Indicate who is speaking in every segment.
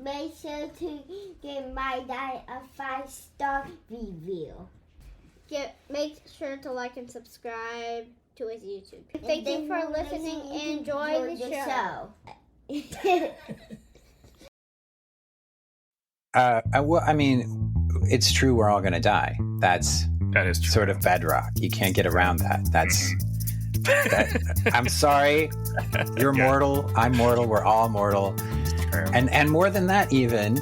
Speaker 1: make sure to give my dad a 5-star review.
Speaker 2: Make sure to like and subscribe to his YouTube. Thank you for listening and enjoy the show.
Speaker 3: Well, I mean, it's true we're all going to die. That is true. Sort of bedrock. You can't get around that. I'm sorry. You're mortal. I'm mortal. We're all mortal. And more than that, even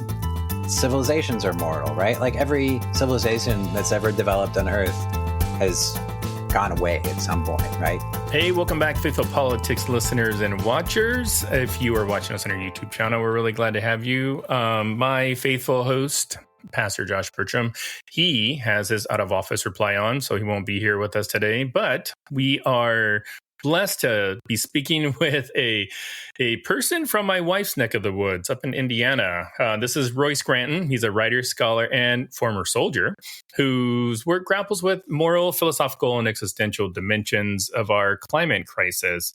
Speaker 3: civilizations are mortal, right? Like every civilization that's ever developed on Earth has gone away at some point, right?
Speaker 4: Hey, welcome back, Faithful Politics listeners and watchers. If you are watching us on our YouTube channel, we're really glad to have you. My faithful host, Pastor Josh Bertram, he has his out of office reply on, so he won't be here with us today. But we are blessed to be speaking with a person from my wife's neck of the woods up in Indiana. This is Roy Scranton. He's a writer, scholar, and former soldier whose work grapples with moral, philosophical, and existential dimensions of our climate crisis.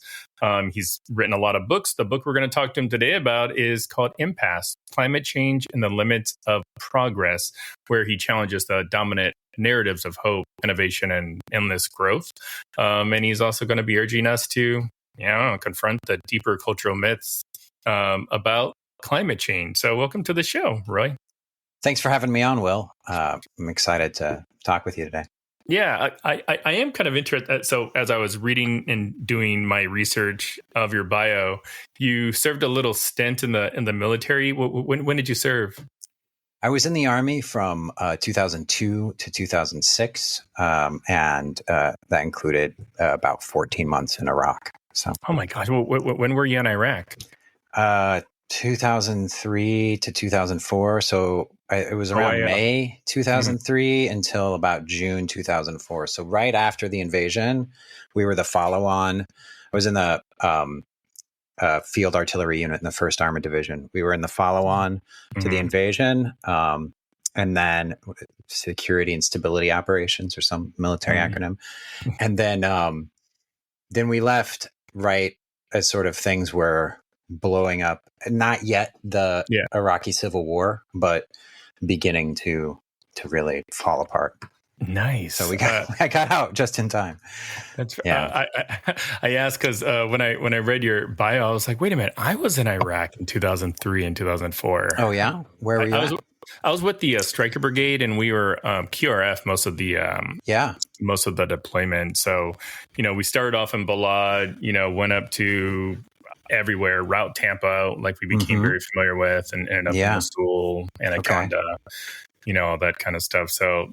Speaker 4: He's written a lot of books. The book we're going to talk to him today about is called Impasse, Climate Change and the Limits of Progress, where he challenges the dominant narratives of hope, innovation, and endless growth. And he's also going to be urging us to, confront the deeper cultural myths about climate change. So welcome to the show, Roy.
Speaker 3: Thanks for having me on, Will. I'm excited to talk with you today.
Speaker 4: Yeah, I am kind of interested. So as I was reading and doing my research of your bio, you served a little stint in the military. When did you serve?
Speaker 3: I was in the Army from 2002 to 2006, and that included about 14 months in Iraq. So,
Speaker 4: oh my gosh, when were you in Iraq?
Speaker 3: 2003 to 2004. So it was around May 2003 until about June 2004. So right after the invasion, we were the follow-on. I was in the field artillery unit in the 1st Armored Division. We were in the follow-on to the invasion, and then security and stability operations, or some military acronym. And then we left right as sort of things were blowing up. Not yet the Iraqi civil war, but beginning to really fall apart.
Speaker 4: Nice.
Speaker 3: So I got out just in time.
Speaker 4: That's I asked because when I read your bio, I was like, wait a minute, I was in Iraq in 2003 and 2004.
Speaker 3: Oh yeah, where were you?
Speaker 4: I was with the Stryker Brigade, and we were QRF most of the deployment. So we started off in Balad, went up to everywhere, Route Tampa, like we became very familiar with, and up in Mosul, Anaconda, all that kind of stuff. So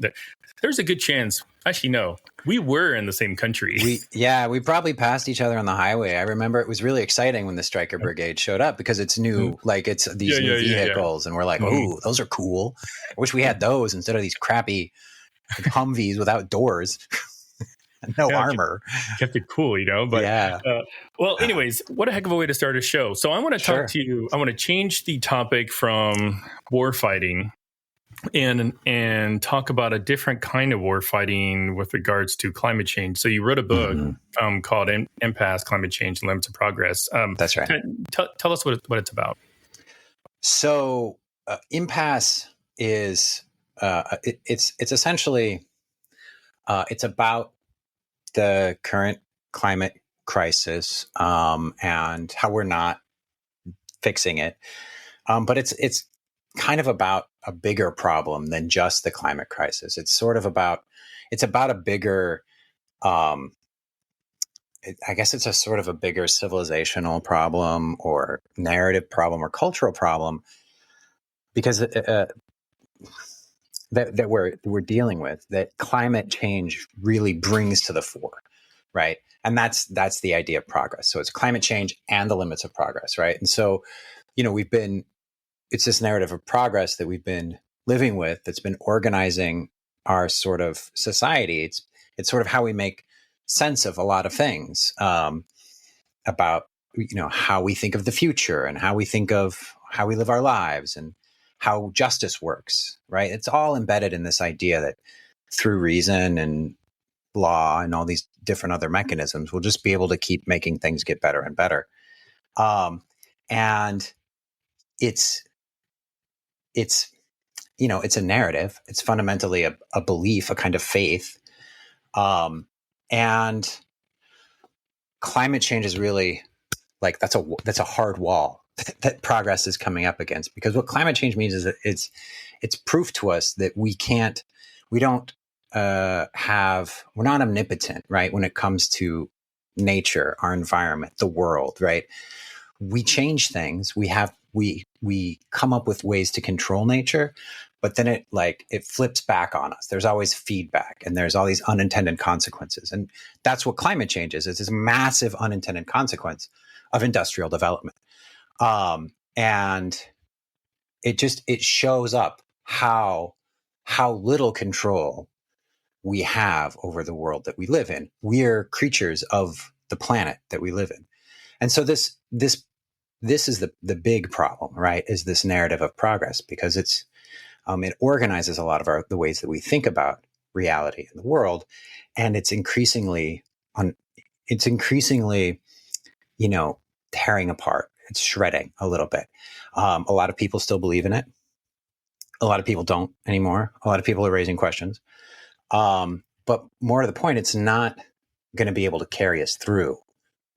Speaker 4: there's a good chance. Actually, no, we were in the same country.
Speaker 3: We probably passed each other on the highway. I remember it was really exciting when the Stryker Brigade showed up because it's new, like it's these new vehicles, and we're like, oh, those are cool. I wish we had those instead of these crappy Humvees without doors. No armor.
Speaker 4: Kept it cool, but anyways, what a heck of a way to start a show. So I want to talk to you. I want to change the topic from war fighting and talk about a different kind of war fighting with regards to climate change. So you wrote a book called Impasse, Climate Change and Limits of Progress.
Speaker 3: That's right.
Speaker 4: Tell us what it's about.
Speaker 3: So Impasse is it's essentially it's about the current climate crisis and how we're not fixing it, but it's kind of about a bigger problem than just the climate crisis. It's sort of about a bigger I guess it's a sort of a bigger civilizational problem or narrative problem or cultural problem, because that we're dealing with, that climate change really brings to the fore, right? And that's the idea of progress. So it's climate change and the limits of progress, right? And so, it's this narrative of progress that we've been living with that's been organizing our sort of society. It's sort of how we make sense of a lot of things about how we think of the future and how we think of how we live our lives and how justice works, right? It's all embedded in this idea that through reason and law and all these different other mechanisms, we'll just be able to keep making things get better and better. And it's it's a narrative. It's fundamentally a belief, a kind of faith. And climate change is really like, that's a hard wall that progress is coming up against, because what climate change means is that it's proof to us that we're not omnipotent, right? When it comes to nature, our environment, the world, right? We change things. We come up with ways to control nature, but then it flips back on us. There's always feedback, and there's all these unintended consequences. And that's what climate change is. It's this massive unintended consequence of industrial development. And it shows up how little control we have over the world that we live in. We're creatures of the planet that we live in. And so this is the big problem, right? Is this narrative of progress, because it organizes a lot of the ways that we think about reality in the world, and it's increasingly, tearing apart. It's shredding a little bit. A lot of people still believe in it. A lot of people don't anymore. A lot of people are raising questions. But more to the point, it's not going to be able to carry us through,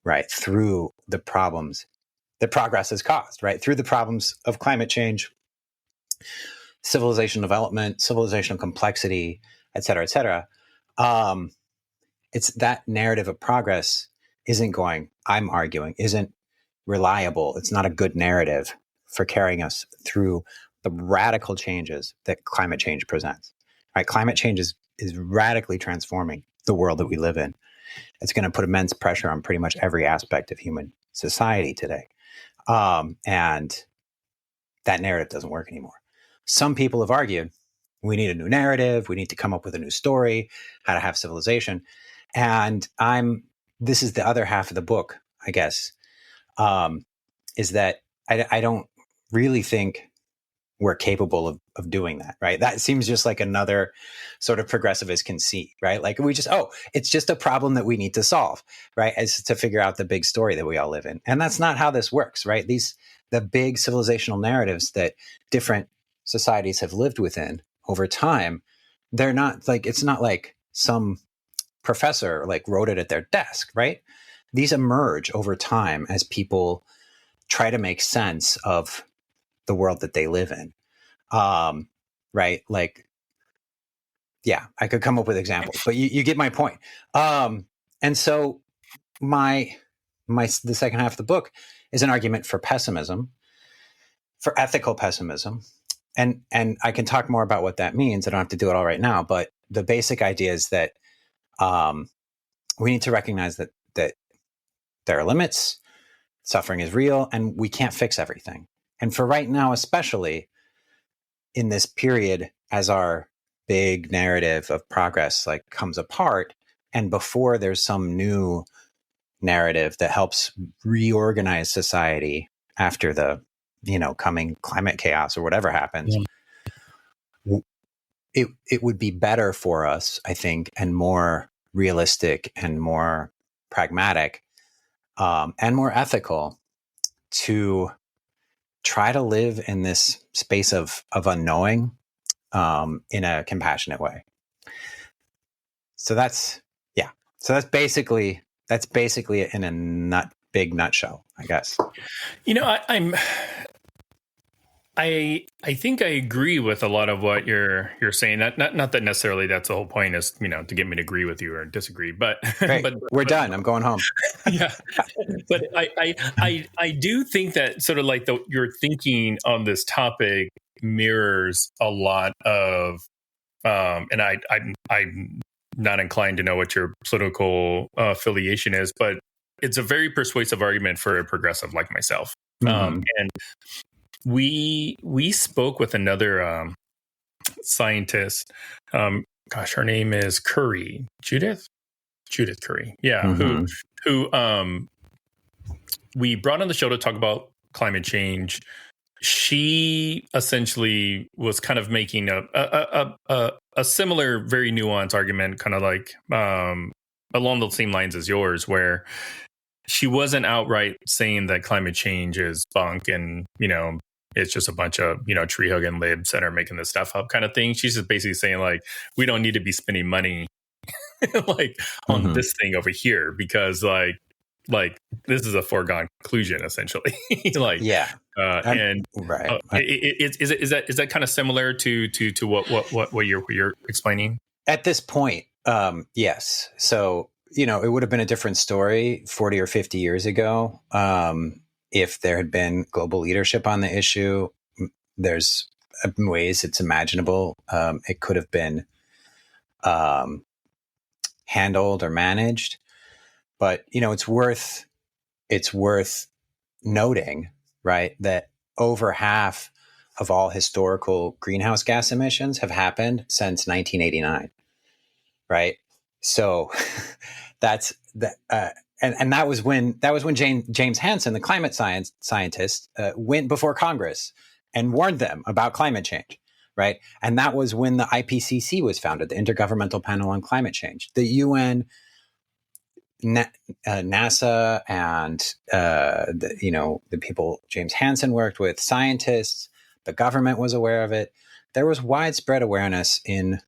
Speaker 3: right? Through the problems that progress has caused, right? Through the problems of climate change, civilizational development, civilizational complexity, et cetera, et cetera. It's that narrative of progress isn't reliable. It's not a good narrative for carrying us through the radical changes that climate change presents, right? Climate change is radically transforming the world that we live in. It's going to put immense pressure on pretty much every aspect of human society today. And that narrative doesn't work anymore. Some people have argued we need a new narrative. We need to come up with a new story, how to have civilization. And this is the other half of the book, I guess, is that I don't really think we're capable of doing that, right? That seems just like another sort of progressivist conceit, right? Like it's just a problem that we need to solve, right? As to figure out the big story that we all live in. And that's not how this works, right? The big civilizational narratives that different societies have lived within over time, they're not like, it's not like some professor wrote it at their desk, right? These emerge over time as people try to make sense of the world that they live in. Right? I could come up with examples, but you get my point. And so the second half of the book is an argument for pessimism, for ethical pessimism. And I can talk more about what that means. I don't have to do it all right now, but the basic idea is that we need to recognize that there are limits, suffering is real, and we can't fix everything. And for right now, especially in this period, as our big narrative of progress comes apart, and before there's some new narrative that helps reorganize society after the coming climate chaos or whatever happens, it would be better for us, I think, and more realistic and more pragmatic and more ethical to try to live in this space of unknowing in a compassionate way. So that's basically it in a big nutshell, I guess.
Speaker 4: I think I agree with a lot of what you're saying. Not that necessarily that's the whole point is, to get me to agree with you or disagree, but
Speaker 3: Great. We're done. I'm going home.
Speaker 4: Yeah. But I do think that sort of your thinking on this topic mirrors a lot of and I'm not inclined to know what your political affiliation is, but it's a very persuasive argument for a progressive like myself. And we spoke with another scientist. Her name is Curry, Judith Curry. Yeah, who we brought on the show to talk about climate change. She essentially was kind of making a similar, very nuanced argument, kind of along the same lines as yours, where she wasn't outright saying that climate change is bunk and it's just a bunch of, tree hugging libs that are making this stuff up kind of thing. She's just basically saying like, we don't need to be spending money like on this thing over here because like this is a foregone conclusion essentially. Like,
Speaker 3: yeah.
Speaker 4: And
Speaker 3: right.
Speaker 4: Is that kind of similar to what you're explaining
Speaker 3: at this point? Yes. So, it would have been a different story 40 or 50 years ago. If there had been global leadership on the issue. There's ways it's imaginable. It could have been handled or managed, but it's worth noting, right, that over half of all historical greenhouse gas emissions have happened since 1989, right? So that's that, and that was when James Hansen, the climate scientist, went before Congress and warned them about climate change, right? And that was when the IPCC was founded, the Intergovernmental Panel on Climate Change. The UN, NASA, and the people James Hansen worked with, scientists, the government was aware of it. There was widespread awareness in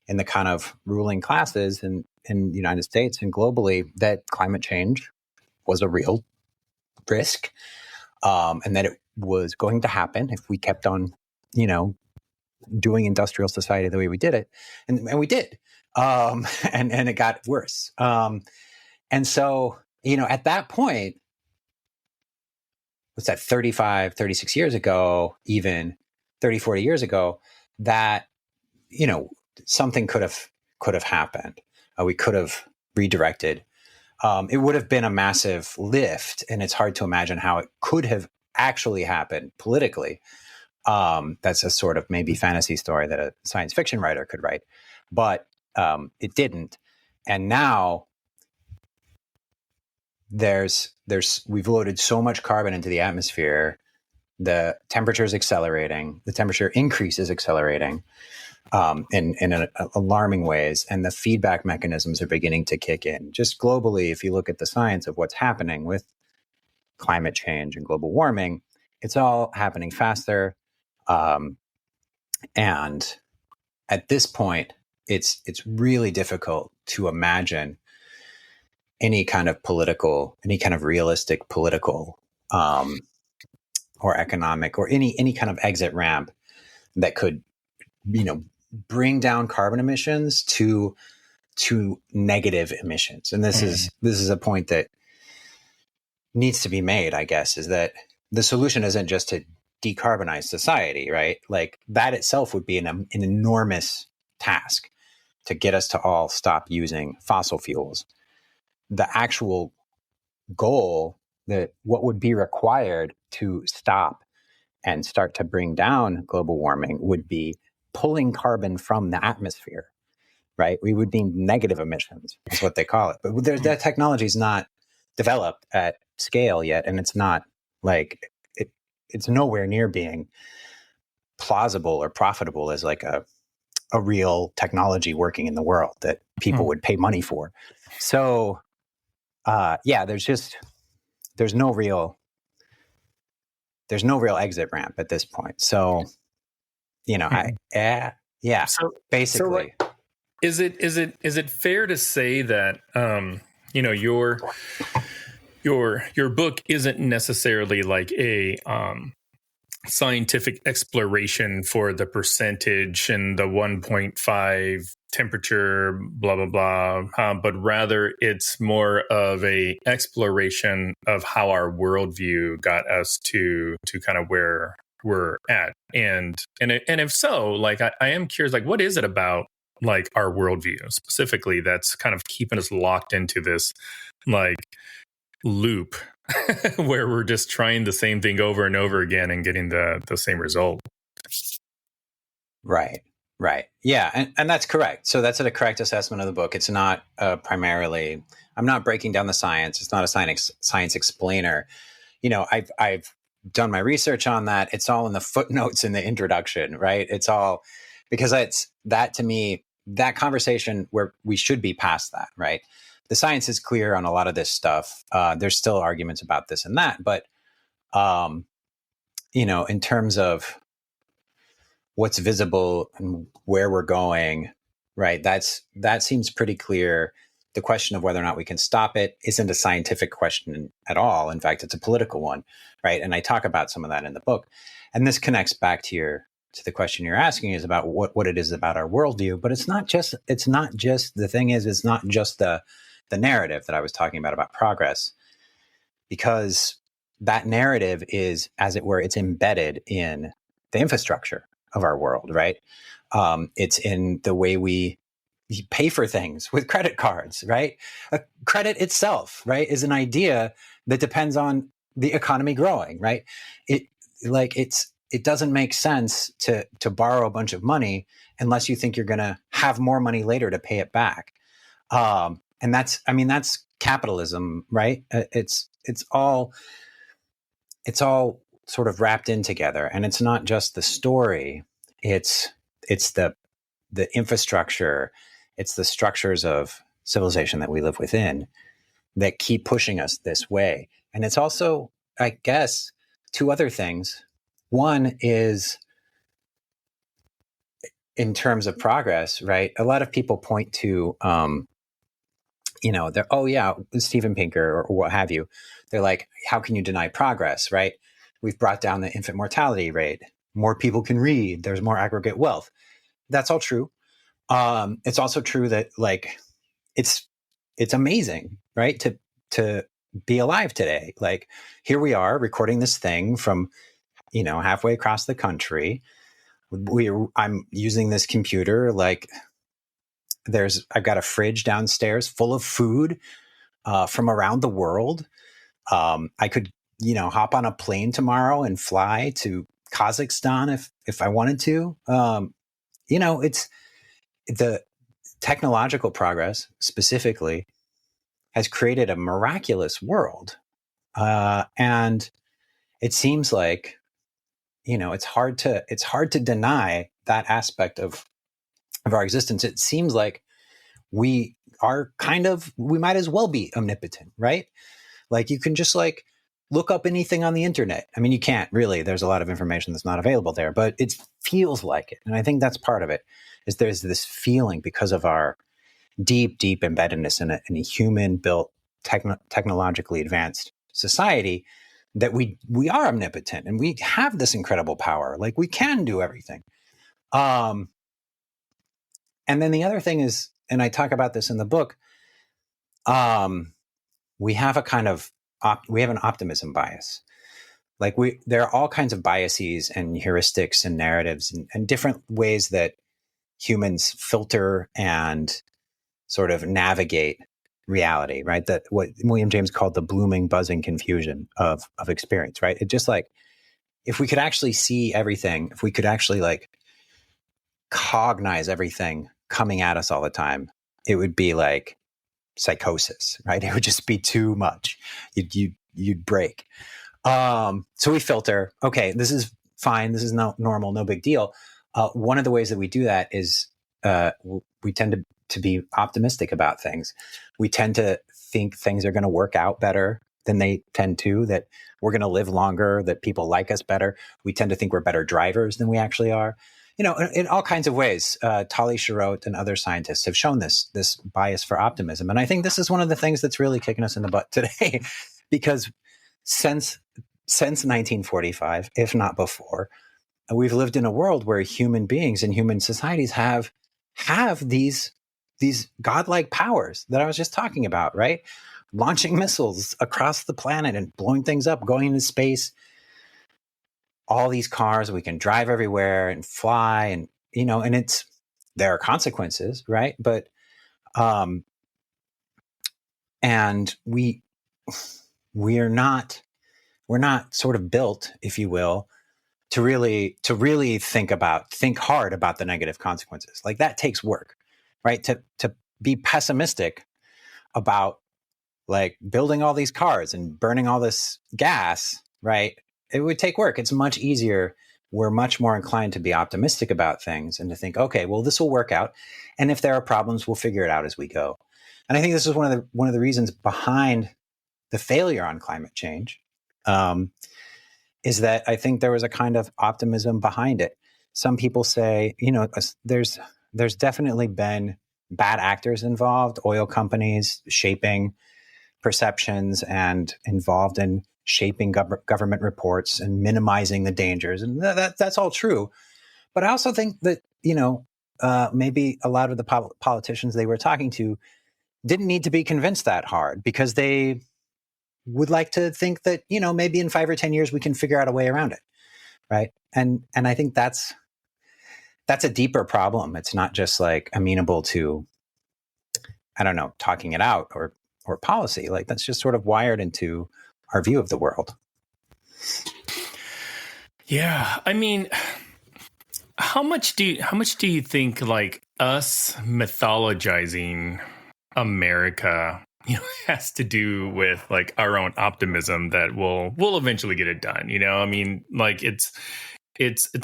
Speaker 3: the kind of ruling classes in the United States and globally that climate change was a real risk, and that it was going to happen if we kept on, doing industrial society the way we did it, and we did, and it got worse. And so, at that point, what's that, 35, 36 years ago, even 30, 40 years ago, that, something could have happened. We could have redirected. It would have been a massive lift, and it's hard to imagine how it could have actually happened politically. That's a sort of maybe fantasy story that a science fiction writer could write, but it didn't. And now we've loaded so much carbon into the atmosphere, the temperature is accelerating, the temperature increase is accelerating in alarming ways, and the feedback mechanisms are beginning to kick in. Just globally, if you look at the science of what's happening with climate change and global warming, it's all happening faster. And at this point, it's really difficult to imagine any kind of realistic political or economic or any kind of exit ramp that could, bring down carbon emissions to negative emissions. And this is a point that needs to be made, I guess, is that the solution isn't just to decarbonize society, right? Like that itself would be an enormous task to get us to all stop using fossil fuels. The actual goal, that what would be required to stop and start to bring down global warming, would be pulling carbon from the atmosphere, right? We would need negative emissions, is what they call it. But that technology is not developed at scale yet, and it's not like it's nowhere near being plausible or profitable as like a real technology working in the world that people would pay money for. So there's no real exit ramp at this point. So, So basically,
Speaker 4: is it fair to say that your book isn't necessarily like a scientific exploration for the percentage and the 1.5 temperature, blah, blah, blah, but rather it's more of a exploration of how our worldview got us to kind of where we're at. And if so, like, I am curious, like, what is it about like our worldview specifically that's kind of keeping us locked into this like loop where we're just trying the same thing over and over again and getting the same result?
Speaker 3: Right. Yeah. And that's correct. So that's a correct assessment of the book. It's not primarily, I'm not breaking down the science. It's not a science explainer. I've done my research on that. It's all in the footnotes in the introduction, right? It's all because that to me, that conversation where we should be past that, right? The science is clear on a lot of this stuff. There's still arguments about this and that, but in terms of what's visible and where we're going, right? That seems pretty clear. The question of whether or not we can stop it isn't a scientific question at all. In fact, it's a political one, right? And I talk about some of that in the book. And this connects back to the question you're asking, is about what it is about our worldview. But it's not just the thing is, it's not just the narrative that I was talking about progress, because that narrative is, as it were, it's embedded in the infrastructure of our world, right? It's in the way we pay for things with credit cards, right? Credit itself, right, is an idea that depends on the economy growing, right? It doesn't make sense to borrow a bunch of money unless you think you're going to have more money later to pay it back. And that's capitalism, right? It's all sort of wrapped in together, and it's not just the story. It's the infrastructure. It's the structures of civilization that we live within that keep pushing us this way. And it's also, I guess, two other things. One is, in terms of progress, right? A lot of people point to, they're, oh yeah, Steven Pinker or what have you. They're like, how can you deny progress, right? We've brought down the infant mortality rate. More people can read. There's more aggregate wealth. That's all true. It's also true that, like, it's amazing, right? To be alive today. Like, here we are recording this thing from, halfway across the country. I'm using this computer. Like, I've got a fridge downstairs full of food from around the world. I could, hop on a plane tomorrow and fly to Kazakhstan if I wanted to. It's the technological progress specifically has created a miraculous world. And it seems like, it's hard to deny that aspect of our existence. It seems like we might as well be omnipotent, right? Like, you can just look up anything on the internet. I mean, you can't really, there's a lot of information that's not available there, but it feels like it. And I think that's part of it, is there's this feeling, because of our deep embeddedness in a human built technologically advanced society, that we are omnipotent and we have this incredible power. Like, we can do everything. And then the other thing is, and I talk about this in the book, we have an optimism bias. Like, there are all kinds of biases and heuristics and narratives and different ways that humans filter and sort of navigate reality, right? That what William James called the blooming, buzzing confusion of experience, right? It just, like, if we could actually see everything, if we could actually cognize everything coming at us all the time, it would be like psychosis, right? It would just be too much. You'd break. So we filter. Okay, this is fine. This is normal. No big deal. One of the ways that we do that is we tend to be optimistic about things. We tend to think things are going to work out better than they tend to, that we're going to live longer, that people like us better. We tend to think we're better drivers than we actually are. In all kinds of ways. Tali Sharot and other scientists have shown this bias for optimism. And I think this is one of the things that's really kicking us in the butt today, because since 1945, if not before, we've lived in a world where human beings and human societies have these godlike powers that I was just talking about, right? Launching missiles across the planet and blowing things up, going into space. All these cars, we can drive everywhere and fly, and and there are consequences, right? But and we're not sort of built, if you will, to really think hard about the negative consequences. Like, that takes work, right? To be pessimistic about, like, building all these cars and burning all this gas, right? It would take work. It's much easier. We're much more inclined to be optimistic about things and to think, okay, well, this will work out. And if there are problems, we'll figure it out as we go. And I think this is one of the reasons behind the failure on climate change. is that I think there was a kind of optimism behind it. Some people say, there's definitely been bad actors involved, oil companies shaping perceptions and involved in shaping government reports and minimizing the dangers. And that's all true. But I also think that, maybe a lot of the politicians they were talking to didn't need to be convinced that hard, because they would like to think that, maybe in 5 or 10 years we can figure out a way around it. Right. And I think that's a deeper problem. It's not just like amenable to, I don't know, talking it out or policy. Like, that's just sort of wired into our view of the world.
Speaker 4: Yeah. I mean, how much do you think, like, us mythologizing America, has to do with, like, our own optimism that we'll eventually get it done? I mean, like, it's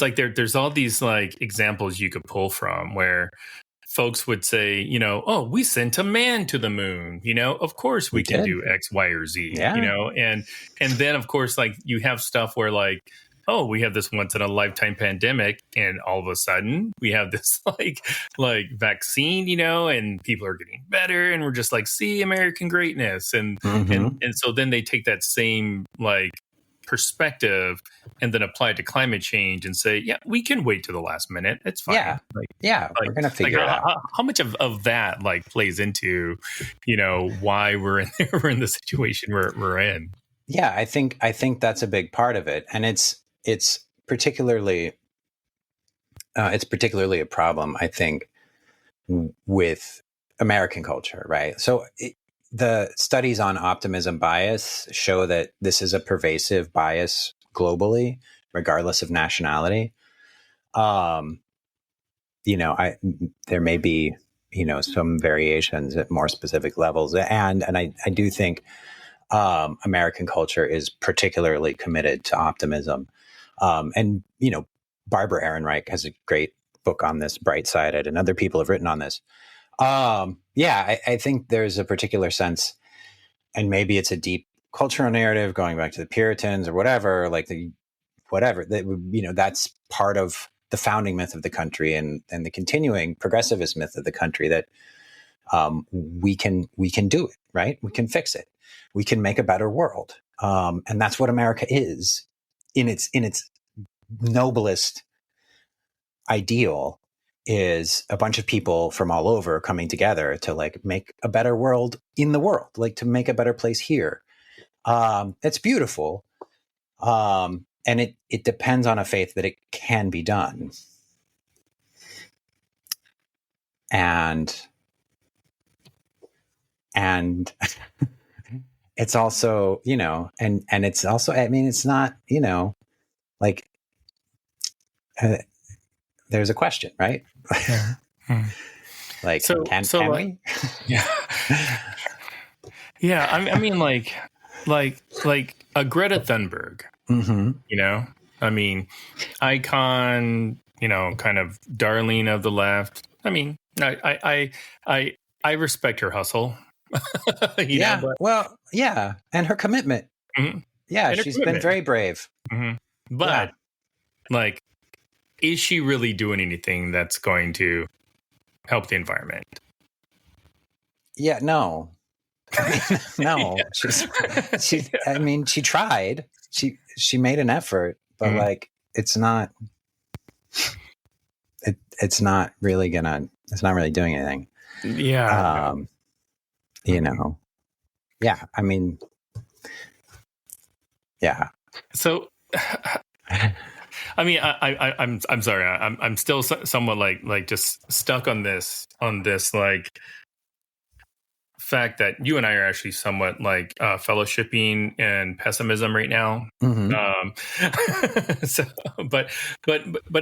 Speaker 4: like there's all these, like, examples you could pull from where folks would say, oh, we sent a man to the moon, of course we can do X, Y, or Z, and then of course, like, you have stuff where, like, oh, we have this once in a lifetime pandemic, and all of a sudden we have this like vaccine, and people are getting better, and we're just like, see, American greatness. And so then they take that same, like, perspective and then apply it to climate change and say, yeah, we can wait to the last minute. It's fine.
Speaker 3: Yeah. We're going to figure it out.
Speaker 4: How much of that, like, plays into, why we're in the situation we're in?
Speaker 3: Yeah, I think that's a big part of it. And it's particularly a problem, I think, with American culture, right? So the studies on optimism bias show that this is a pervasive bias globally, regardless of nationality. There may be, some variations at more specific levels, and I do think American culture is particularly committed to optimism. And Barbara Ehrenreich has a great book on this, Bright-Sided, and other people have written on this. I think there's a particular sense, and maybe it's a deep cultural narrative going back to the Puritans or whatever, that's part of the founding myth of the country and the continuing progressivist myth of the country, that we can do it, right? We can fix it. We can make a better world. And that's what America is in its noblest ideal, is a bunch of people from all over coming together to, like, make a better world in the world, like, to make a better place here. It's beautiful. And it depends on a faith that it can be done. And it's also, and it's also, I mean, it's not, like, there's a question, right? Like,
Speaker 4: so
Speaker 3: can we?
Speaker 4: Yeah. Yeah. I mean, like a Greta Thunberg, I mean, icon, kind of darling of the left. I mean, I respect her hustle.
Speaker 3: And her commitment.
Speaker 4: Mm-hmm.
Speaker 3: Yeah, she's been very brave.
Speaker 4: Mm-hmm. But like, is she really doing anything that's going to help the environment?
Speaker 3: Yeah, no. No.
Speaker 4: Yeah.
Speaker 3: She tried. She made an effort, but like, it's not really doing anything.
Speaker 4: Yeah.
Speaker 3: Yeah, I mean, yeah.
Speaker 4: So, I mean, I'm sorry. I'm still somewhat like just stuck on this like fact that you and I are actually somewhat like fellowshipping in pessimism right now. So, but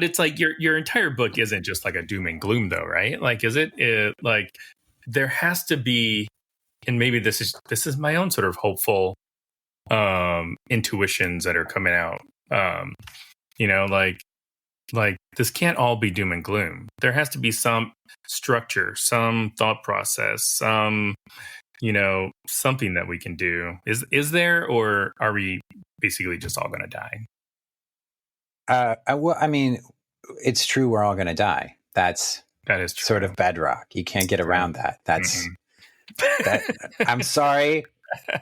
Speaker 4: it's like your entire book isn't just like a doom and gloom, though, right? Like, is it like there has to be, and maybe this is my own sort of hopeful intuitions that are coming out. Like this can't all be doom and gloom. There has to be some structure, some thought process, some, something that we can do. Is there, or are we basically just all going to die?
Speaker 3: Well, I mean, it's true. We're all going to die.
Speaker 4: That is true.
Speaker 3: Sort of bedrock. You can't get around that. That's that. I'm sorry.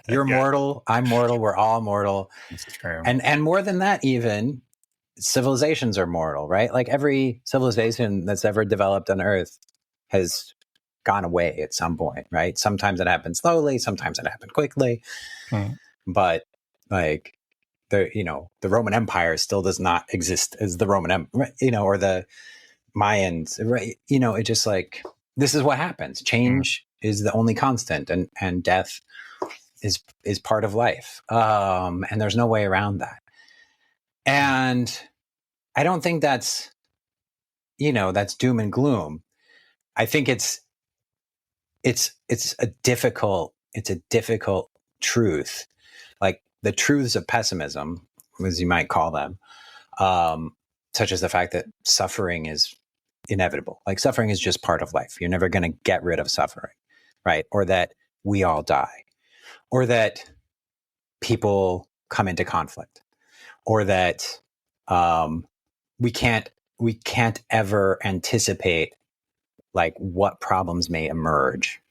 Speaker 3: You're mortal. I'm mortal. We're all mortal.
Speaker 4: It's true.
Speaker 3: And more than that, even civilizations are mortal, right? Like every civilization that's ever developed on Earth has gone away at some point, right? Sometimes it happens slowly. Sometimes it happened quickly. But like the Roman Empire still does not exist as the Roman Empire, or the Mayans, right? It just like, this is what happens. Change is the only constant, and death is part of life. And there's no way around that. And I don't think that's doom and gloom. I think it's a difficult truth, like the truths of pessimism, as you might call them, such as the fact that suffering is inevitable. Like suffering is just part of life. You're never going to get rid of suffering, right? Or that we all die, or that people come into conflict, or that we can't ever anticipate like what problems may emerge,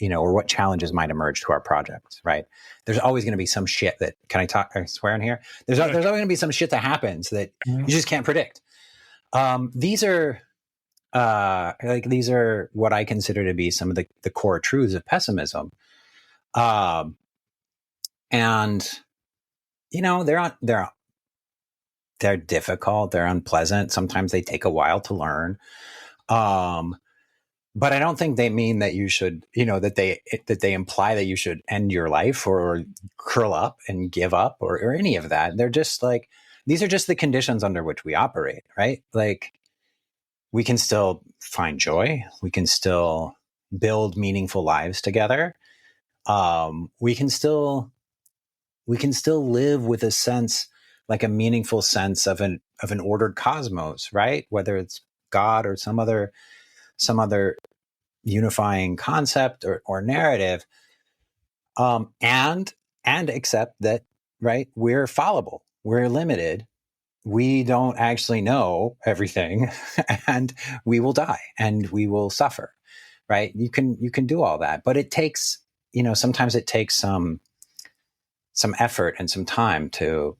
Speaker 3: or what challenges might emerge to our projects, right? There's always going to be some shit that, can I swear in here? There's always going to be some shit that happens that you just can't predict. These are what I consider to be some of the core truths of pessimism. And they're difficult, they're unpleasant. Sometimes they take a while to learn. But I don't think they mean that you should, that they imply that you should end your life or curl up and give up or any of that. They're just like, these are just the conditions under which we operate, right? Like we can still find joy. We can still build meaningful lives together. We can still live with a sense, like a meaningful sense of an ordered cosmos, right? Whether it's God or some other unifying concept or narrative, and accept that, right, we're fallible, we're limited, we don't actually know everything, and we will die and we will suffer, right? You can do all that, but it takes, sometimes it takes some effort and some time to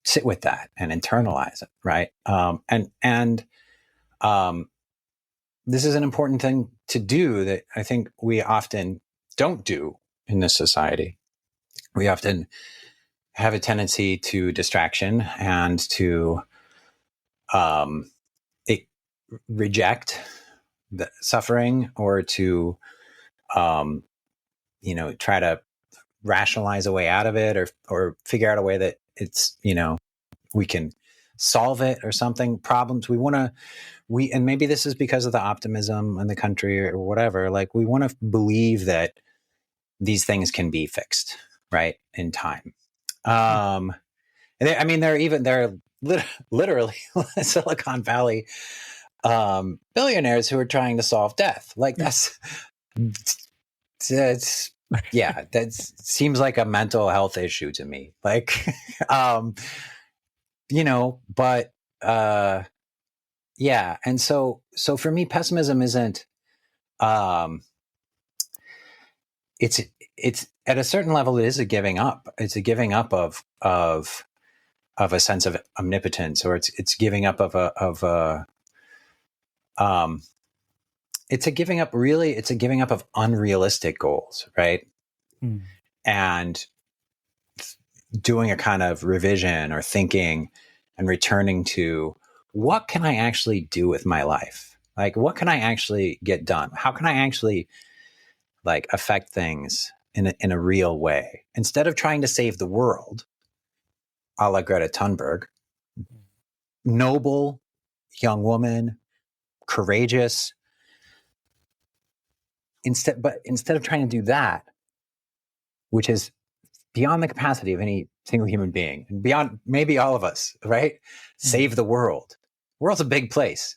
Speaker 3: sit with that and internalize it, right? This is an important thing to do that I think we often don't do in this society. We often have a tendency to distraction and to reject the suffering, or to try to rationalize a way out of it, or figure out a way that it's, we can solve it or something. Problems and maybe this is because of the optimism in the country or whatever, like we want to believe that these things can be fixed, right, in time. They're literally Silicon Valley billionaires who are trying to solve death. Like that seems like a mental health issue to me. Like, but yeah. And so for me, pessimism isn't, it's at a certain level, it is a giving up. It's a giving up of a sense of omnipotence, or it's giving up it's a giving up, really, it's a giving up of unrealistic goals, right? And doing a kind of revision or thinking and returning to, what can I actually do with my life? Like, what can I actually get done? How can I actually like affect things in a real way? Instead of trying to save the world, a la Greta Thunberg, noble young woman, courageous. Instead of trying to do that, which is beyond the capacity of any single human being, and beyond maybe all of us, right? Save the world. The world's a big place.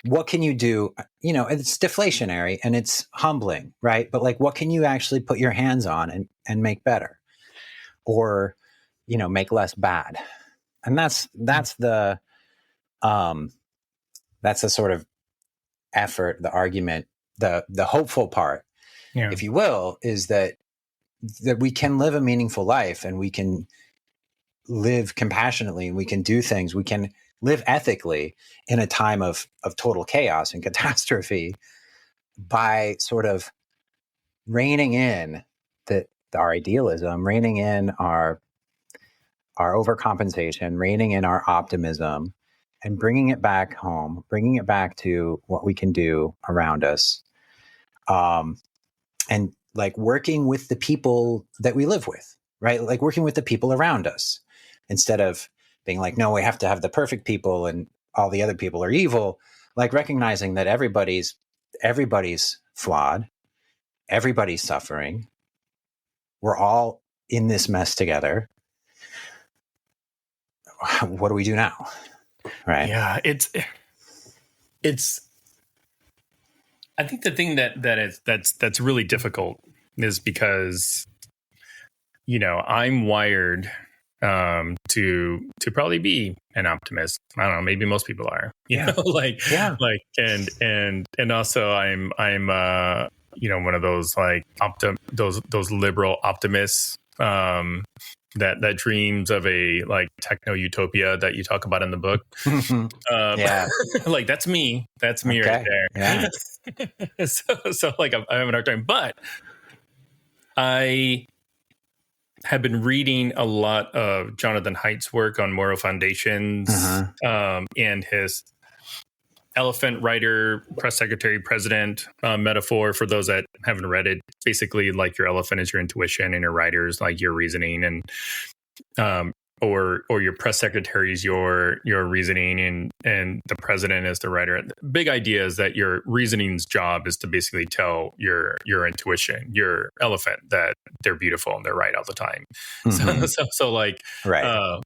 Speaker 3: What can you do? It's deflationary and it's humbling, right? But like, what can you actually put your hands on and make better, or, make less bad? And that's the that's the sort of effort, the argument, the hopeful part, if you will, is that we can live a meaningful life, and we can live compassionately, and we can do things, we can live ethically in a time of total chaos and catastrophe, by sort of reining in our idealism, reining in our overcompensation, reining in our optimism, and bringing it back home, bringing it back to what we can do around us. And like working with the people that we live with, right? Like working with the people around us, instead of being like, no, we have to have the perfect people and all the other people are evil. Like recognizing that everybody's flawed, everybody's suffering. We're all in this mess together. What do we do now? Right.
Speaker 4: Yeah, it's I think the thing that's really difficult is because, I'm wired to probably be an optimist. I don't know, maybe most people are. And also I'm one of those like those liberal optimists that dreams of a like techno-utopia that you talk about in the book. Like that's me okay. Right there. Yeah. so like I'm having a hard time, but I have been reading a lot of Jonathan Haidt's work on moral foundations, and his elephant rider, press secretary, president metaphor. For those that haven't read it, basically like your elephant is your intuition and your rider is like your reasoning, and or your press secretary is your reasoning, and the president is the rider. The big idea is that your reasoning's job is to basically tell your intuition, your elephant, that they're beautiful and they're right all the time. So like, right.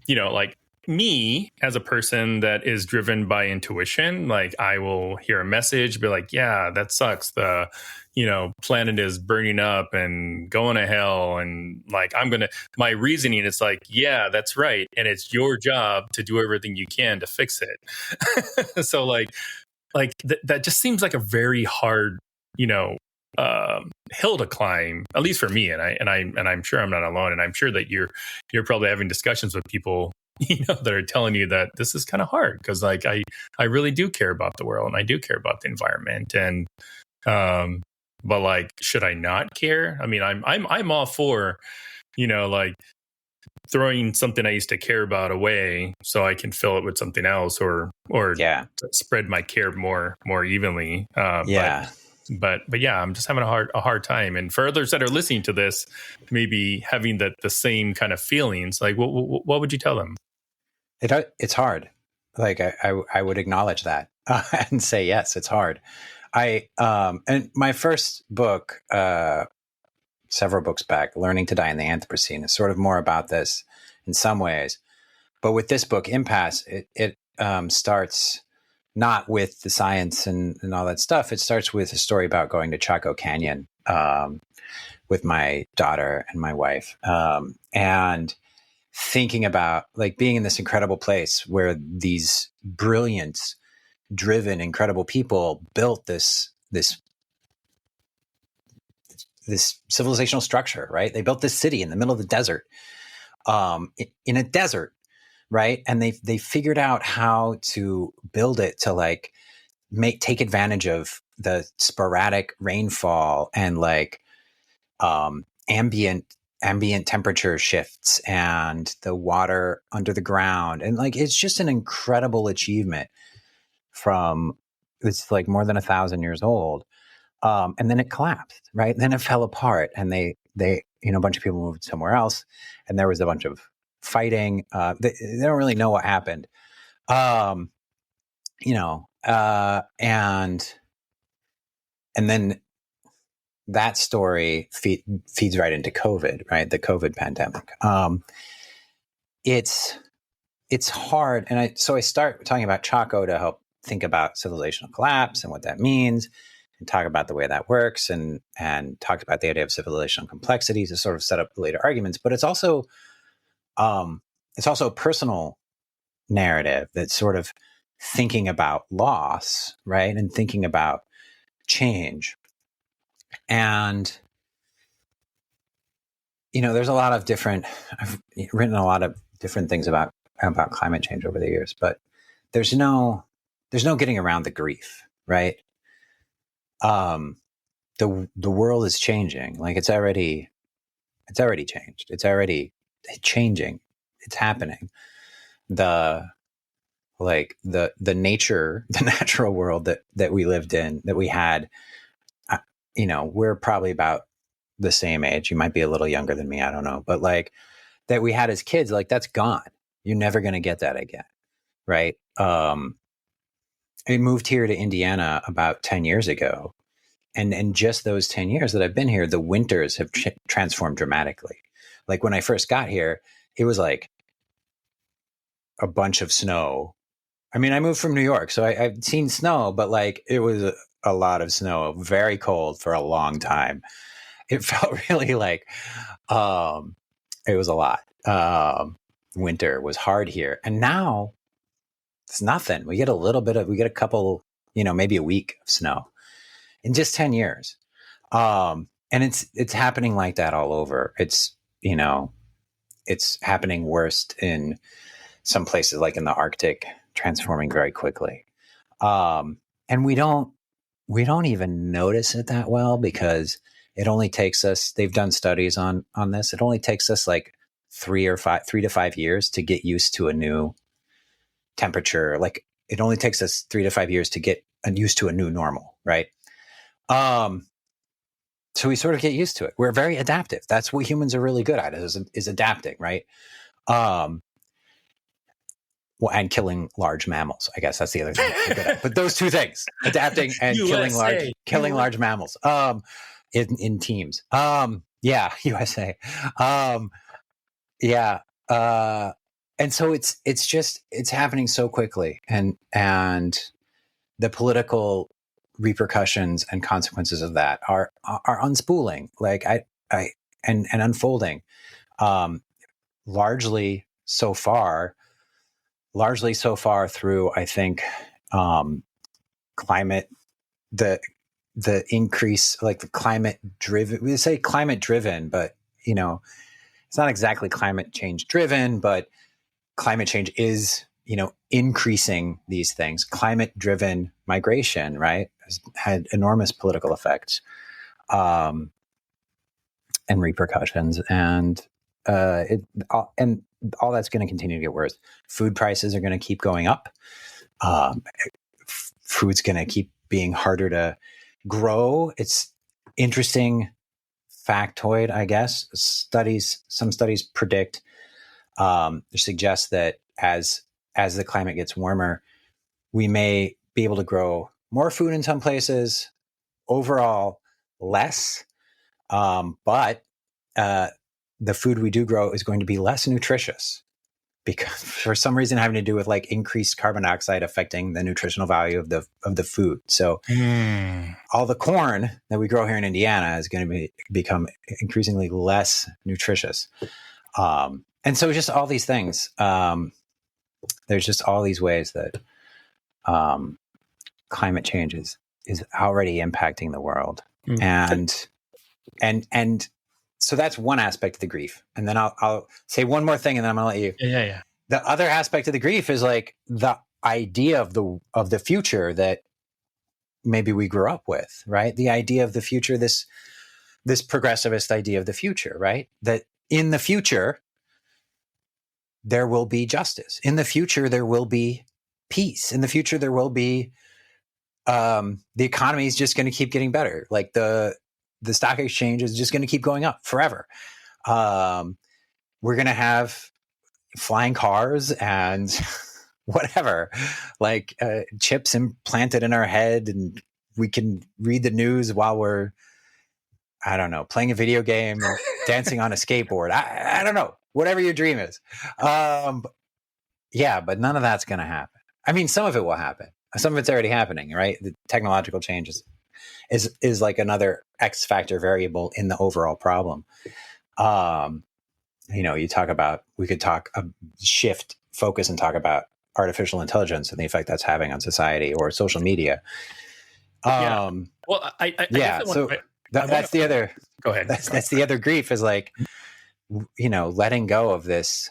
Speaker 4: Like me as a person that is driven by intuition, like I will hear a message, be like, yeah, that sucks. The, planet is burning up and going to hell. And like, my reasoning is like, yeah, that's right. And it's your job to do everything you can to fix it. So like that just seems like a very hard, hill to climb, at least for me. And I'm sure I'm not alone. And I'm sure that you're probably having discussions with people that are telling you that this is kind of hard, because like I really do care about the world and I do care about the environment, and but like, should I not care? I mean, I'm all for like throwing something I used to care about away so I can fill it with something else, or spread my care more evenly. But yeah, I'm just having a hard time. And for others that are listening to this, maybe having the same kind of feelings, like what would you tell them?
Speaker 3: It's hard. Like I would acknowledge that and say, yes, it's hard. And my first book, several books back, Learning to Die in the Anthropocene, is sort of more about this in some ways. But with this book, Impasse, it starts not with the science and all that stuff. It starts with a story about going to Chaco Canyon with my daughter and my wife, and thinking about like being in this incredible place where these brilliant, driven, incredible people built this civilizational structure, right? They built this city in the middle of the desert, in a desert, right? And they figured out how to build it to like take advantage of the sporadic rainfall and like ambient temperature shifts and the water under the ground. And like, it's just an incredible achievement it's like more than 1,000 years old. And then it collapsed, right? Then it fell apart, and they a bunch of people moved somewhere else, and there was a bunch of fighting. They don't really know what happened. And then that story feeds right into COVID, right? The COVID pandemic. It's hard. And so I start talking about Chaco to help think about civilizational collapse and what that means, and talk about the way that works, and talk about the idea of civilizational complexity to sort of set up the later arguments. But it's also a personal narrative that sort of thinking about loss, right? And thinking about change. And, there's a lot of different, I've written a lot of different things about climate change over the years, but there's no getting around the grief, right? The world is changing. Like it's already changed. It's already changing. It's happening. The nature, the natural world that we lived in, that we had, we're probably about the same age. You might be a little younger than me. I don't know. But like that we had as kids, like that's gone. You're never going to get that again. Right. I moved here to Indiana about 10 years ago. And just those 10 years that I've been here, the winters have transformed dramatically. Like when I first got here, it was like a bunch of snow. I mean, I moved from New York, so I've seen snow, but like it was a lot of snow, very cold for a long time. It felt really like it was a lot. Winter was hard here. And now it's nothing. We get a couple, maybe a week of snow in just 10 years. And it's happening like that all over. It's happening worst in some places like in the Arctic, transforming very quickly. And we don't even notice it that well because it only takes us, they've done studies on this. It only takes us like 3 to 5 years to get used to a new temperature. Like it only takes us 3 to 5 years to get used to a new normal. Right. So we sort of get used to it. We're very adaptive. That's what humans are really good at is adapting. Right. Well, and killing large mammals. I guess that's the other thing we're good at. But those two things, adapting and killing large mammals, in teams. Yeah. USA. Yeah. And so it's happening so quickly and the political repercussions and consequences of that are unspooling, like and unfolding, largely so far through, I think, climate, the increase, like the climate driven, we say climate driven, but it's not exactly climate change driven, but climate change is, increasing these things. Climate driven migration, right, has had enormous political effects, and repercussions. And all that's going to continue to get worse. Food prices are going to keep going up. Food's going to keep being harder to grow. It's interesting factoid, I guess. Some studies predict, suggest that as the climate gets warmer, we may be able to grow more food in some places, overall less, but the food we do grow is going to be less nutritious because for some reason having to do with like increased carbon dioxide affecting the nutritional value of the food. So all the corn that we grow here in Indiana is going to become increasingly less nutritious. And so just all these things, there's just all these ways that climate change is already impacting the world. And so that's one aspect of the grief. And then I'll say one more thing and then I'm going to let you.
Speaker 4: Yeah.
Speaker 3: The other aspect of the grief is like the idea of the future that maybe we grew up with, right? The idea of the future, this progressivist idea of the future, right? That in the future, there will be justice. In the future, there will be peace. In the future, there will be, the economy is just going to keep getting better. Like the stock exchange is just going to keep going up forever. We're going to have flying cars and whatever, like chips implanted in our head, and we can read the news while we're, I don't know, playing a video game and dancing on a skateboard. I don't know, whatever your dream is. Yeah, but none of that's going to happen. I mean, some of it will happen. Some of it's already happening, right? The technological changes is like another X factor variable in the overall problem. You talk about, we could talk shift focus and talk about artificial intelligence and the effect that's having on society, or social media.
Speaker 4: Well, I
Speaker 3: yeah. So that's the other.
Speaker 4: Go ahead.
Speaker 3: That's the other grief, is like, letting go of this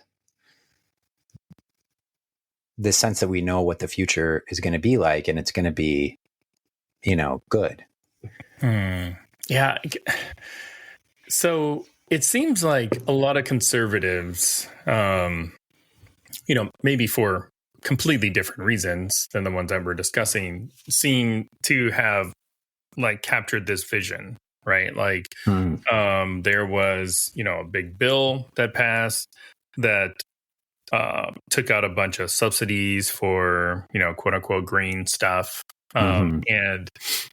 Speaker 3: sense that we know what the future is going to be like, and it's going to be, good.
Speaker 4: Yeah. So it seems like a lot of conservatives, maybe for completely different reasons than the ones that we're discussing, seem to have like captured this vision, right? Like, there was, a big bill that passed that took out a bunch of subsidies for, quote unquote green stuff. And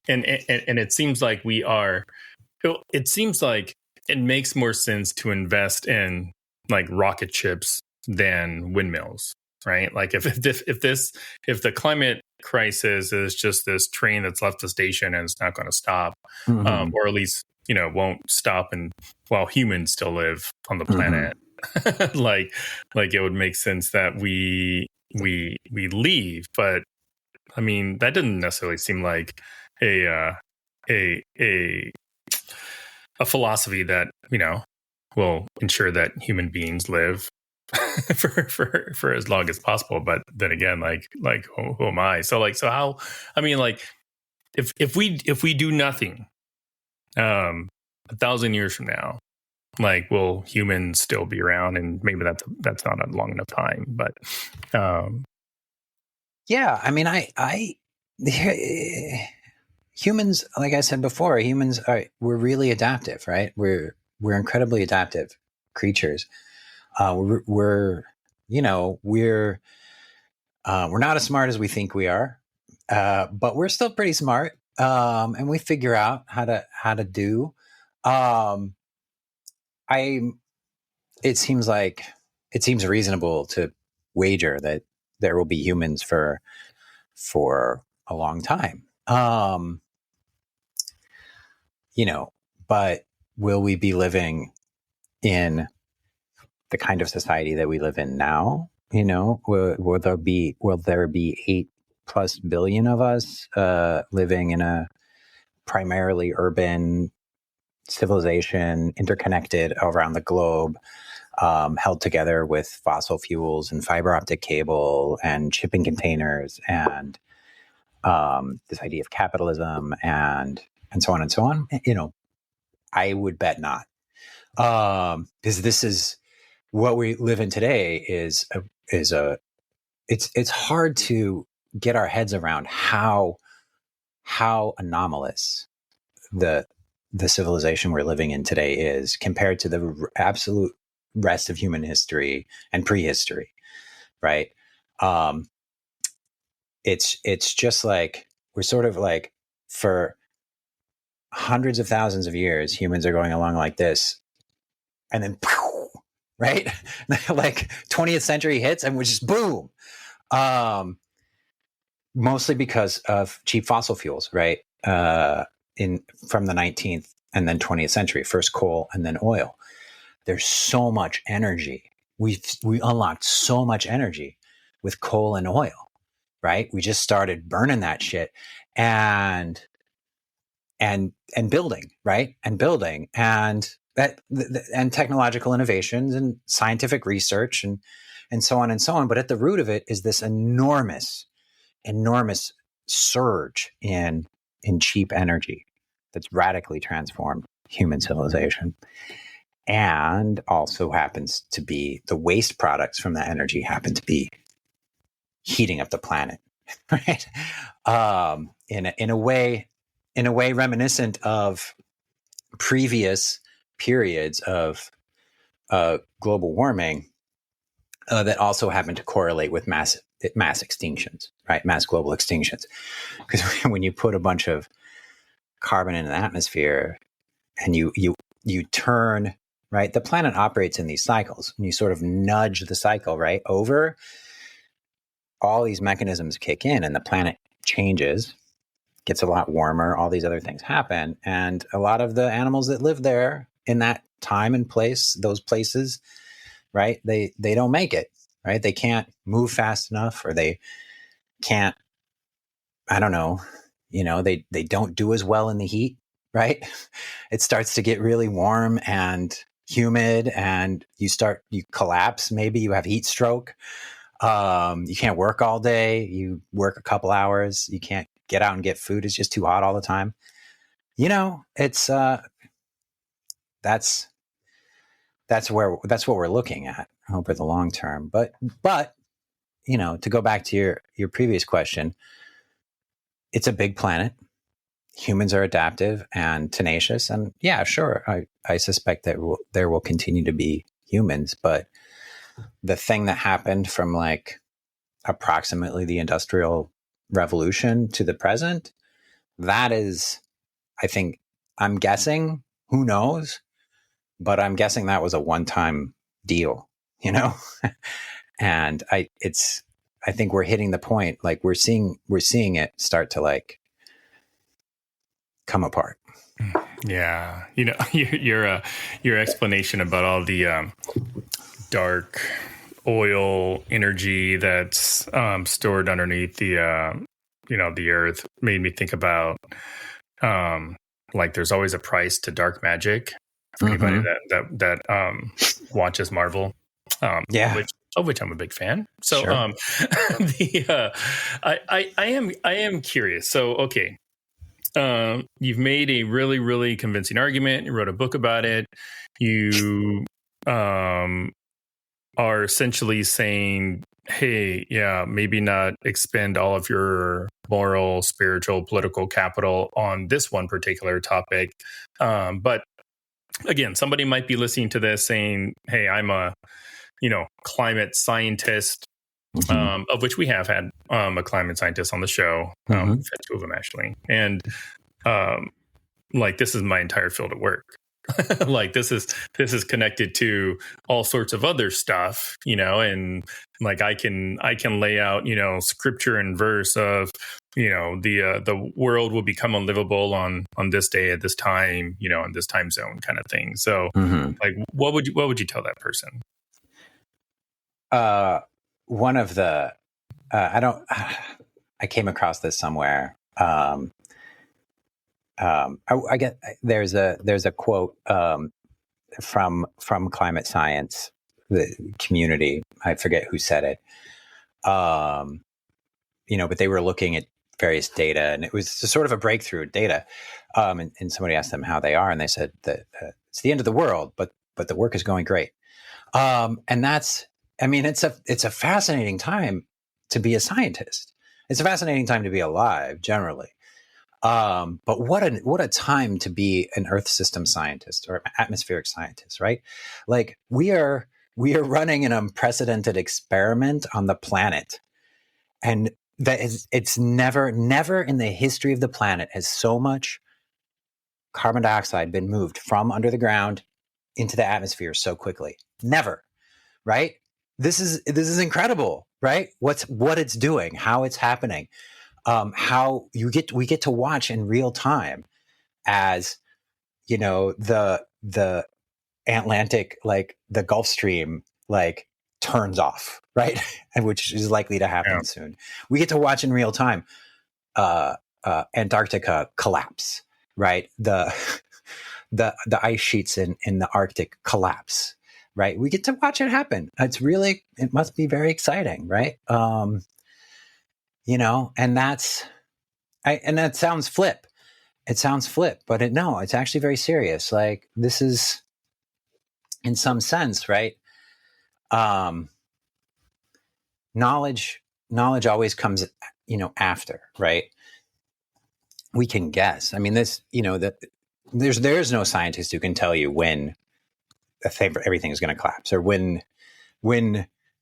Speaker 4: it seems like it seems like it makes more sense to invest in like rocket ships than windmills, right? Like if the climate crisis is just this train that's left the station and it's not going to stop, or at least, won't stop, and while humans still live on the planet, like it would make sense that we leave. But I mean, that didn't necessarily seem like a philosophy that, will ensure that human beings live for as long as possible. But then again, like who am I? So how, I mean, like if we do nothing, 1,000 years from now, like, will humans still be around? And maybe that's not a long enough time, but
Speaker 3: yeah, I mean, humans, like I said before, we're really adaptive, right? We're incredibly adaptive creatures. We're not as smart as we think we are, but we're still pretty smart, and we figure out how to do. It seems reasonable to wager that there will be humans for a long time. But will we be living in the kind of society that we live in now? Will there be 8+ billion of us living in a primarily urban civilization, interconnected around the globe, held together with fossil fuels and fiber optic cable and shipping containers and this idea of capitalism and so on and so on? I would bet not, because this is what we live in today. It's hard to get our heads around how anomalous the civilization we're living in today is compared to the absolute rest of human history and prehistory, right? It's just like, we're sort of like, for hundreds of thousands of years, humans are going along like this, and then right, like 20th century hits and we're just boom. Mostly because of cheap fossil fuels, right? From the 19th and then 20th century, first coal and then oil. There's so much energy. We unlocked so much energy with coal and oil, right? We just started burning that shit and building, right? And building, and and technological innovations and scientific research and so on and so on. But at the root of it is this enormous surge in cheap energy that's radically transformed human civilization, and also happens to be the waste products from that energy happen to be heating up the planet, right? In a way reminiscent of previous periods of global warming that also happen to correlate with mass extinctions, right? Mass global extinctions. Because when you put a bunch of carbon in the atmosphere and you turn, right, the planet operates in these cycles, and you sort of nudge the cycle, right, over, all these mechanisms kick in and the planet changes, gets a lot warmer, all these other things happen. And a lot of the animals that live there in that time and place, those places, right, they don't make it. right? They can't move fast enough, or they can't, I don't know, they don't do as well in the heat, right? It starts to get really warm and humid, and you collapse. Maybe you have heat stroke. You can't work all day. You work a couple hours. You can't get out and get food. It's just too hot all the time. It's that's what we're looking at over the long term. But to go back to your previous question, it's a big planet. Humans are adaptive and tenacious, and yeah, sure, I suspect that there will continue to be humans, but the thing that happened from like approximately the Industrial Revolution to the present, that is, I'm guessing, who knows, but I'm guessing that was a one-time deal, and I think we're hitting the point, like we're seeing it start to like come apart.
Speaker 4: Yeah, your explanation about all the dark oil energy that's stored underneath the the earth made me think about like there's always a price to dark magic. For anybody that watches Marvel, of which I'm a big fan. So
Speaker 3: sure.
Speaker 4: I am curious. So okay. You've made a really, really convincing argument. You wrote a book about it. You are essentially saying, hey, yeah, maybe not expend all of your moral, spiritual, political capital on this one particular topic. But again, somebody might be listening to this saying, hey, I'm a climate scientist. Of which we have had a climate scientist on the show. We've had two of them actually, and like this is my entire field of work. Like this is connected to all sorts of other stuff, and like I can lay out scripture and verse of the world will become unlivable on this day at this time, in this time zone kind of thing. So like what would you tell that person?
Speaker 3: One of the I came across this somewhere. I get there's a quote from climate science, the community. I forget who said it. But they were looking at various data, and it was sort of a breakthrough data. And somebody asked them how they are, and they said that it's the end of the world, but the work is going great. And that's, it's a fascinating time to be a scientist. It's a fascinating time to be alive generally. But what a time to be an Earth system scientist or atmospheric scientist, right? Like we are running an unprecedented experiment on the planet, and it's never in the history of the planet has so much carbon dioxide been moved from under the ground into the atmosphere so quickly. Never, right? This is incredible, right? What it's doing, how it's happening. How we get to watch in real time as the Atlantic, like the Gulf Stream, like turns off, right? And which is likely to happen soon. We get to watch in real time Antarctica collapse, right? The ice sheets in the Arctic collapse, right? We get to watch it happen. It must be very exciting, right? And that sounds flip. It sounds flip, but it's actually very serious. Like this is, in some sense, right? Knowledge always comes, after, right? We can guess. There's no scientist who can tell you when everything is going to collapse or when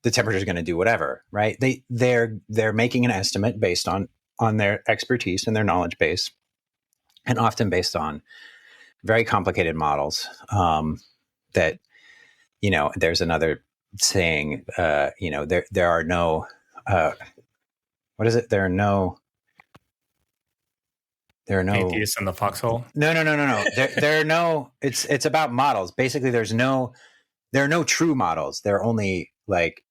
Speaker 3: the temperature is going to do whatever, right? They're making an estimate based on their expertise and their knowledge base, and often based on very complicated models. That there's another saying. There are no. What is it? There are no
Speaker 4: atheists in the foxhole.
Speaker 3: No. There are no. It's about models. Basically, there are no true models. They're only like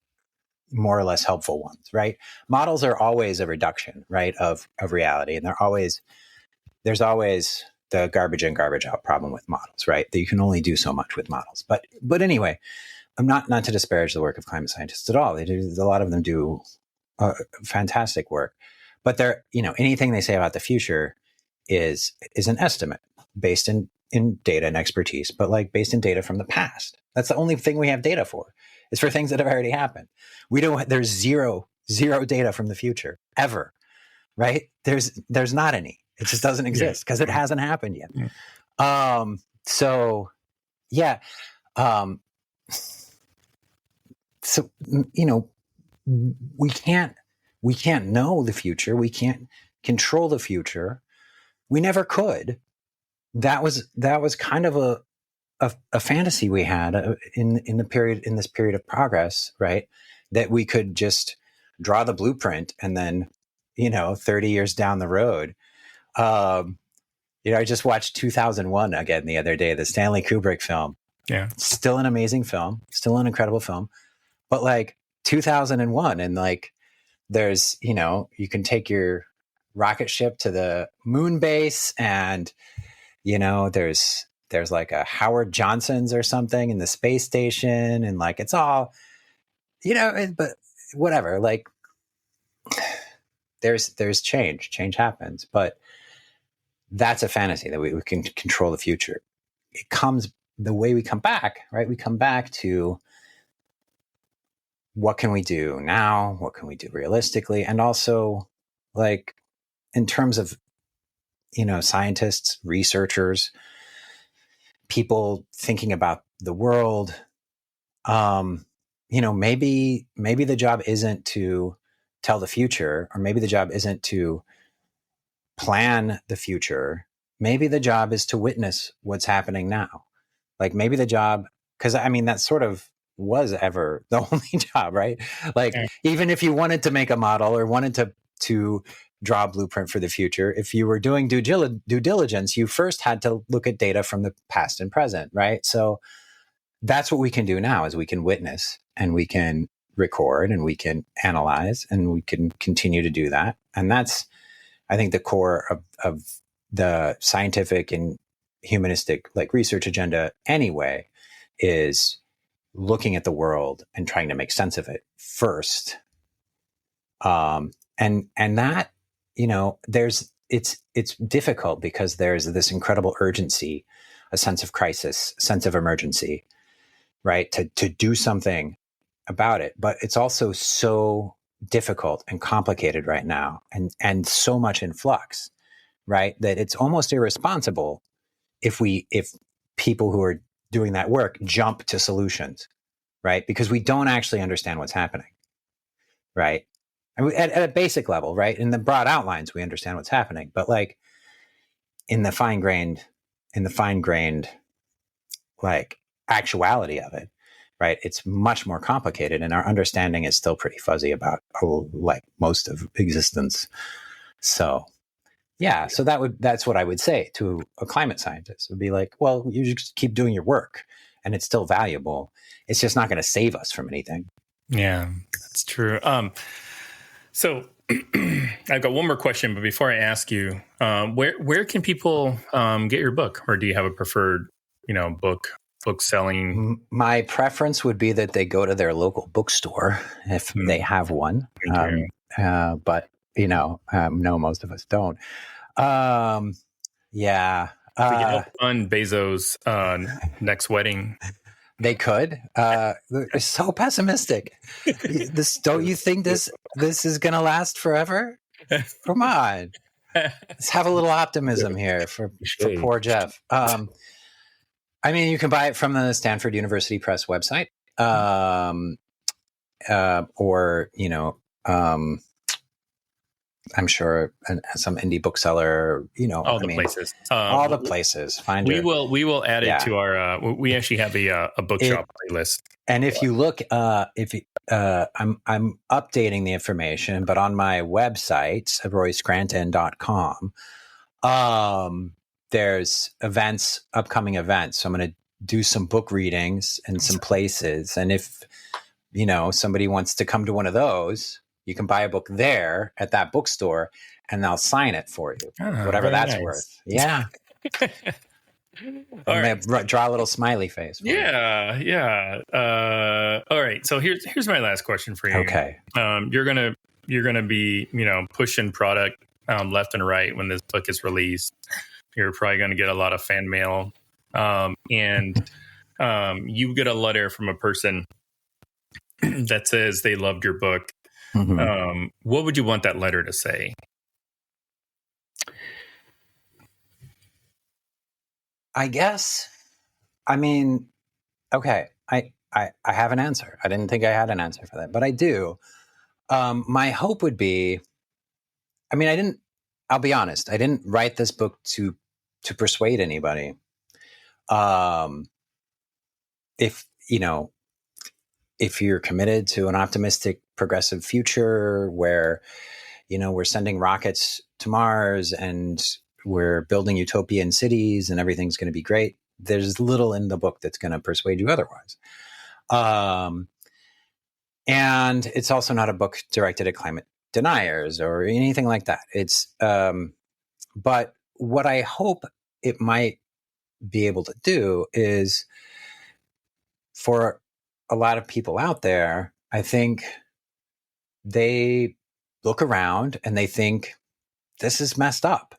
Speaker 3: more or less helpful ones, right? Models are always a reduction, right, of reality. And there's always the garbage in, garbage out problem with models, right? That you can only do so much with models. But anyway, I'm not to disparage the work of climate scientists at all. A lot of them do fantastic work, but anything they say about the future is an estimate based in data and expertise, but like based in data from the past. That's the only thing we have data for. It's for things that have already happened. There's zero data from the future ever, right? There's not any. It just doesn't exist because it hasn't happened yet.
Speaker 4: Yeah.
Speaker 3: So yeah. So, we can't know the future. We can't control the future. We never could. That was kind of a fantasy we had in this period of progress, right? That we could just draw the blueprint and then, 30 years down the road, I just watched 2001 again the other day, the Stanley Kubrick film.
Speaker 4: Yeah.
Speaker 3: Still an amazing film, still an incredible film, but like 2001 and like, there's, you can take your rocket ship to the moon base and, there's like a Howard Johnson's or something in the space station. And like, it's all, but whatever, like there's change happens, but that's a fantasy that we can control the future. It comes the way we come back, right? We come back to what can we do now? What can we do realistically? And also like in terms of, scientists, researchers, people thinking about the world, maybe the job isn't to tell the future, or maybe the job isn't to plan the future. Maybe the job is to witness what's happening now. Like maybe the job, because that sort of was ever the only job, right? Like even if you wanted to make a model or wanted to draw a blueprint for the future, if you were doing due diligence, you first had to look at data from the past and present, right? So that's what we can do now is we can witness and we can record and we can analyze and we can continue to do that. And that's, I think, the core of the scientific and humanistic like research agenda anyway, is looking at the world and trying to make sense of it first. And that, it's difficult because there's this incredible urgency, a sense of crisis, sense of emergency, right? To do something about it. But it's also so difficult and complicated right now and so much in flux, right? That it's almost irresponsible if people who are doing that work jump to solutions, right? Because we don't actually understand what's happening, right? And at a basic level, right? In the broad outlines, we understand what's happening, but like in the fine-grained like actuality of it, right? It's much more complicated, and our understanding is still pretty fuzzy about like most of existence. So yeah, so that's what I would say to a climate scientist. It would be like, well, you just keep doing your work and it's still valuable. It's just not going to save us from anything.
Speaker 4: Yeah, that's true. So I've got one more question, but before I ask you, where can people get your book, or do you have a preferred, book selling?
Speaker 3: My preference would be that they go to their local bookstore if they have one. But no, most of us don't. Yeah.
Speaker 4: We can help fund Bezos' next wedding.
Speaker 3: They could. They're so pessimistic. Don't you think this is going to last forever? Come on. Let's have a little optimism here for poor Jeff. You can buy it from the Stanford University Press website, or I'm sure some indie bookseller,
Speaker 4: all the places.
Speaker 3: All the places.
Speaker 4: We will add it to our. We actually have a bookshop playlist.
Speaker 3: And if you look, I'm updating the information, but on my website, royscranton.com, there's upcoming events. So I'm going to do some book readings in some places, and if somebody wants to come to one of those, you can buy a book there at that bookstore and they'll sign it for you, whatever that's
Speaker 4: nice.
Speaker 3: worth. Yeah.
Speaker 4: All
Speaker 3: right. Draw a little smiley face.
Speaker 4: Yeah. All right. So here's my last question for you.
Speaker 3: Okay.
Speaker 4: You're gonna be pushing product left and right when this book is released. You're probably gonna get a lot of fan mail, and you get a letter from a person that says they loved your book.
Speaker 3: Mm-hmm.
Speaker 4: What would you want that letter to say?
Speaker 3: I guess, okay, I have an answer. I didn't think I had an answer for that, but I do. My hope would be, I'll be honest, I didn't write this book to persuade anybody. If you're committed to an optimistic, progressive future where, we're sending rockets to Mars and we're building utopian cities and everything's going to be great, there's little in the book that's going to persuade you otherwise. And it's also not a book directed at climate deniers or anything like that. It's, but what I hope it might be able to do is, for a lot of people out there, I think they look around and they think this is messed up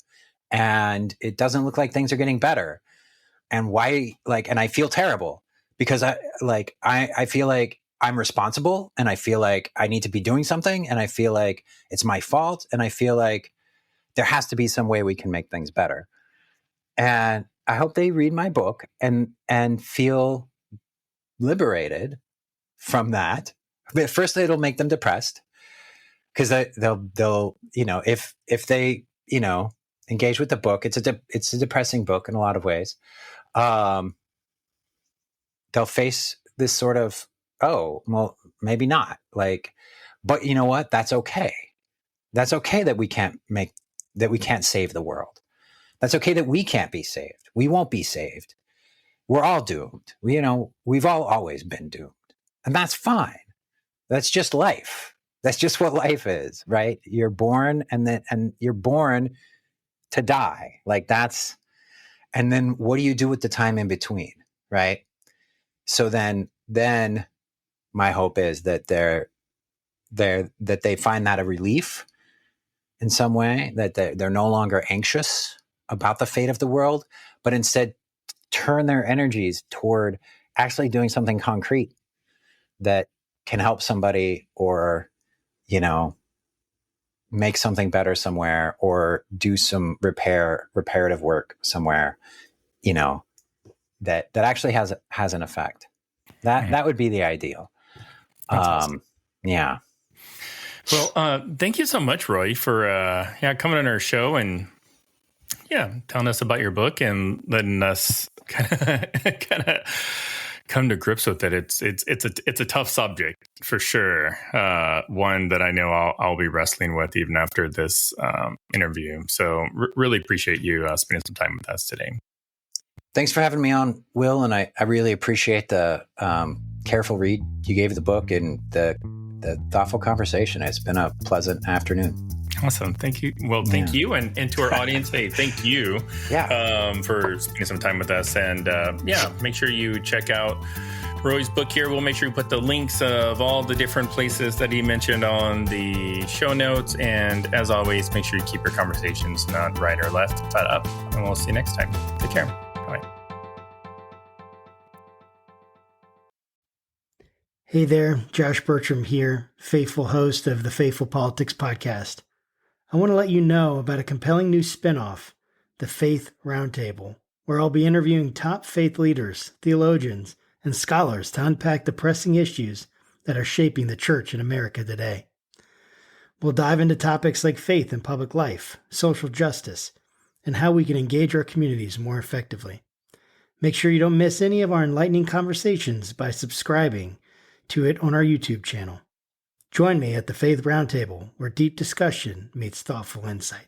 Speaker 3: and it doesn't look like things are getting better. And why, and I feel terrible because I feel like I'm responsible and I feel like I need to be doing something and I feel like it's my fault and I feel like there has to be some way we can make things better. And I hope they read my book and feel liberated from that. But first, it'll make them depressed because they'll if they engage with the book, it's a depressing book in a lot of ways. They'll face this sort of, oh, well, maybe not. But you know what? That's okay. That's okay that we can't save the world. That's okay that we can't be saved. We won't be saved. We're all doomed. We've all always been doomed. And that's fine. That's just life. That's just what life is, right? You're born and you're born to die. And then what do you do with the time in between, right? So then my hope is that that they find that a relief in some way, that they're no longer anxious about the fate of the world, but instead turn their energies toward actually doing something concrete that can help somebody or, make something better somewhere or do some reparative work somewhere, that actually has an effect. That would be the ideal.
Speaker 4: Awesome.
Speaker 3: Yeah.
Speaker 4: Well, thank you so much, Roy, for coming on our show and telling us about your book and letting us kind of come to grips with it. It's a tough subject for sure. One that I know I'll be wrestling with even after this interview. So really appreciate you spending some time with us today.
Speaker 3: Thanks for having me on, Will. And I really appreciate the careful read you gave the book and the thoughtful conversation. It's been a pleasant afternoon.
Speaker 4: Awesome. Thank you. Well, thank you. And to our audience, hey, thank you for spending some time with us. And make sure you check out Roy's book here. We'll make sure you put the links of all the different places that he mentioned on the show notes. And as always, make sure you keep your conversations not right or left, but up. And we'll see you next time. Take care. Bye.
Speaker 5: Hey there, Josh Bertram here, faithful host of the Faithful Politics Podcast. I want to let you know about a compelling new spinoff, the Faith Roundtable, where I'll be interviewing top faith leaders, theologians, and scholars to unpack the pressing issues that are shaping the church in America today. We'll dive into topics like faith in public life, social justice, and how we can engage our communities more effectively. Make sure you don't miss any of our enlightening conversations by subscribing to it on our YouTube channel. Join me at the Faith Roundtable, where deep discussion meets thoughtful insight.